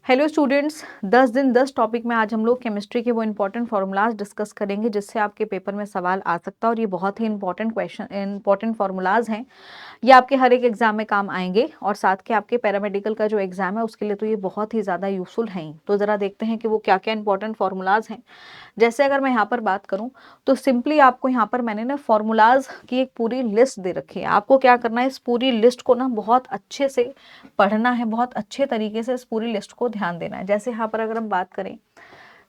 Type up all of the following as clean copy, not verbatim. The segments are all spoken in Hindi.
हेलो स्टूडेंट्स, 10 दिन 10 टॉपिक में आज हम लोग केमिस्ट्री के वो इंपॉर्टेंट फार्मूलाज डिस्कस करेंगे जिससे आपके पेपर में सवाल आ सकता है। और ये बहुत ही इंपॉर्टेंट फार्मूलाज हैं। ये आपके हर एक एग्जाम में काम आएंगे और साथ के आपके पैरामेडिकल का जो एग्जाम है उसके लिए तो ये बहुत ही ज़्यादा यूजफुल हैं। तो ज़रा देखते हैं कि वो क्या क्या इंपॉर्टेंट फार्मूलाज हैं। जैसे अगर मैं यहाँ पर बात करूँ तो सिंपली आपको यहाँ पर मैंने ना फार्मूलाज की एक पूरी लिस्ट दे रखी है। आपको क्या करना है, इस पूरी लिस्ट को ना बहुत अच्छे से पढ़ना है, बहुत अच्छे तरीके से इस पूरी लिस्ट को ध्यान देना है। जैसे यहाँ पर अगर हम बात करें,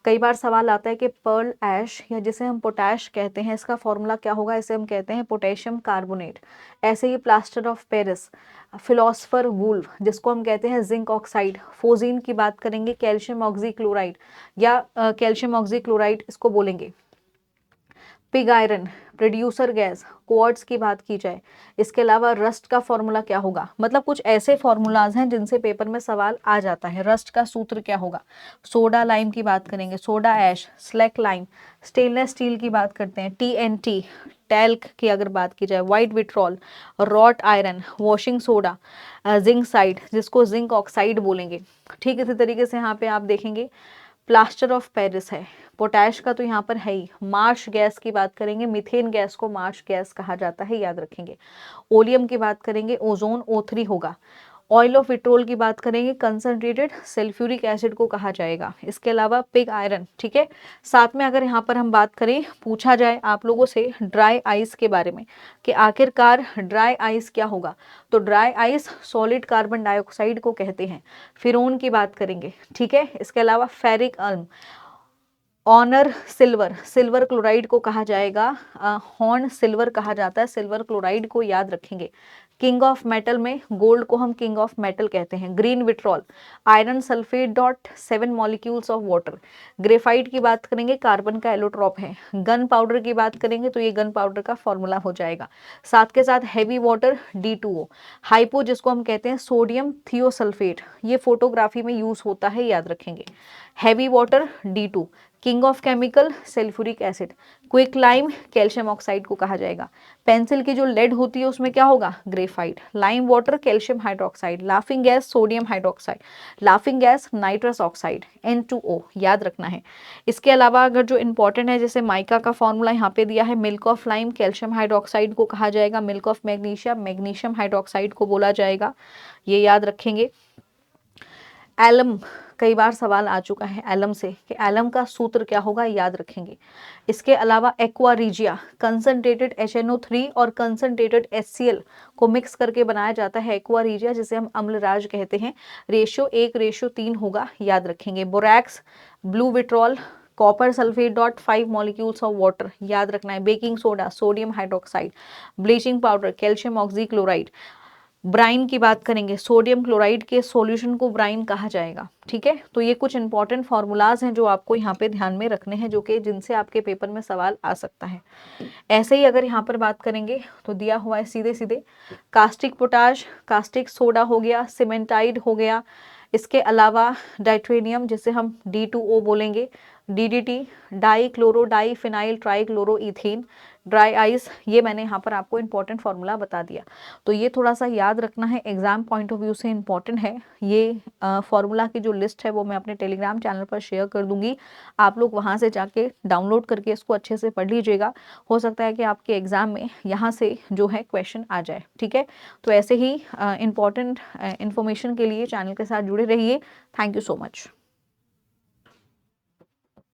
कई बार सवाल आता है कि पर्ल ऐश या जिसे हम पोटैश कहते हैं, इसका फॉर्मूला क्या होगा। इसे हम कहते हैं पोटेशियम कार्बोनेट। ऐसे ही plaster of Paris, philosopher wool जिसको हम कहते हैं जिंक ऑक्साइड। फोजीन की बात करेंगे कैल्शियम ऑक्सीक्लोराइड या कैल्शियम ऑक्सीक्लोराइड इसको बोलेंगे। Pig iron, producer gas, quartz की बात की जाए। इसके अलावा रस्ट का फॉर्मूला क्या होगा। मतलब कुछ ऐसे फॉर्मूलाज हैं जिनसे पेपर में सवाल आ जाता है। रस्ट का सूत्र क्या होगा। सोडा लाइम की बात करेंगे, soda ash, slaked lime. Stainless steel की बात करते हैं, TNT। टैल्क की अगर बात की जाए, white vitriol, wrought iron, washing soda, zinc side जिसको जिंक ऑक्साइड बोलेंगे। ठीक इसी तरीके से यहाँ पे आप देखेंगे प्लास्टर ऑफ पेरिस है। पोटैश का तो यहाँ पर है ही। मार्श गैस की बात करेंगे, मीथेन गैस को मार्श गैस कहा जाता है, याद रखेंगे। ओलियम की बात करेंगे, ओजोन O3 होगा। ऑयल ऑफ विट्रोल की बात करेंगे, कंसंट्रेटेड सल्फ्यूरिक एसिड को कहा जाएगा। इसके अलावा पिग आयरन, ठीक है। साथ में अगर यहाँ पर हम बात करें, पूछा जाए आप लोगों से ड्राई आइस के बारे में कि आखिरकार ड्राई आइस क्या होगा, तो dry ice solid carbon dioxide को कहते हैं। फिरोन की बात करेंगे, ठीक है। इसके अलावा फेरिक अल्म, ऑनर सिल्वर, सिल्वर क्लोराइड को कहा जाएगा, हॉर्न सिल्वर कहा जाता है, सिल्वर क्लोराइड को याद रखेंगे। किंग ऑफ मेटल में गोल्ड को हम किंग ऑफ मेटल कहते हैं। Green vitriol, iron sulphate dot 7 molecules of water. Graphite की बात करेंगे, कार्बन का एलोट्रॉप है। गन पाउडर की बात करेंगे तो ये गन पाउडर का फॉर्मूला हो जाएगा। साथ के साथ हैवी वाटर D2O। हाइपो जिसको हम कहते हैं सोडियम थियोसल्फेट, ये फोटोग्राफी में यूज होता है, याद रखेंगे। Heavy water D2। King of chemical sulphuric acid. Quick lime calcium oxide को कहा जाएगा। पेंसिल की जो लेड होती है उसमें क्या होगा, graphite. Lime water calcium hydroxide. Laughing gas sodium hydroxide. Laughing gas nitrous oxide N2O, याद रखना है। इसके अलावा अगर जो इंपॉर्टेंट है, जैसे माइका का फॉर्मूला यहाँ पे दिया है, milk of lime calcium hydroxide को कहा जाएगा। Milk of magnesia magnesium hydroxide को बोला जाएगा, ये याद रखेंगे। एलम, कई बार सवाल आ चुका है एलम से कि एलम का सूत्र क्या होगा, याद रखेंगे। इसके अलावा एक्वा रीजिया, कंसंट्रेटेड HNO3 और कंसंट्रेटेड HCl को मिक्स करके बनाया जाता है एक्वा रीजिया, जिसे हम अम्लराज कहते हैं। रेशियो 1:3 होगा, याद रखेंगे। Borax, blue vitriol, copper sulphate dot 5 molecules of water, याद रखना है। Baking soda sodium hydroxide. Bleaching powder calcium oxychloride. Brine की बात करेंगे, सोडियम क्लोराइड के सॉल्यूशन को ब्राइन कहा जाएगा, ठीक है। तो ये कुछ इंपॉर्टेंट फार्मूलाज हैं जो आपको यहाँ पे ध्यान में रखने हैं, जो कि जिनसे आपके पेपर में सवाल आ सकता है। ऐसे ही अगर यहाँ पर बात करेंगे तो दिया हुआ है सीधे सीधे कास्टिक पोटाश, कास्टिक सोडा हो गया, सीमेंटाइड हो गया। इसके अलावा डाइट्रेनियम जिसे हम D2O बोलेंगे, DDT, dichlorodiphenyltrichloroethane. Dry ice, ये मैंने यहाँ पर आपको इंपॉर्टेंट फार्मूला बता दिया। तो ये थोड़ा सा याद रखना है, एग्जाम पॉइंट ऑफ व्यू से इंपॉर्टेंट है। ये फार्मूला की जो लिस्ट है वो मैं अपने टेलीग्राम चैनल पर शेयर कर दूंगी। आप लोग वहाँ से जाके डाउनलोड करके इसको अच्छे से पढ़ लीजिएगा। हो सकता है कि आपके एग्जाम में यहाँ से जो है क्वेश्चन आ जाए, ठीक है। तो ऐसे ही इंपॉर्टेंट इन्फॉर्मेशन के लिए चैनल के साथ जुड़े रहिए। Thank you so much.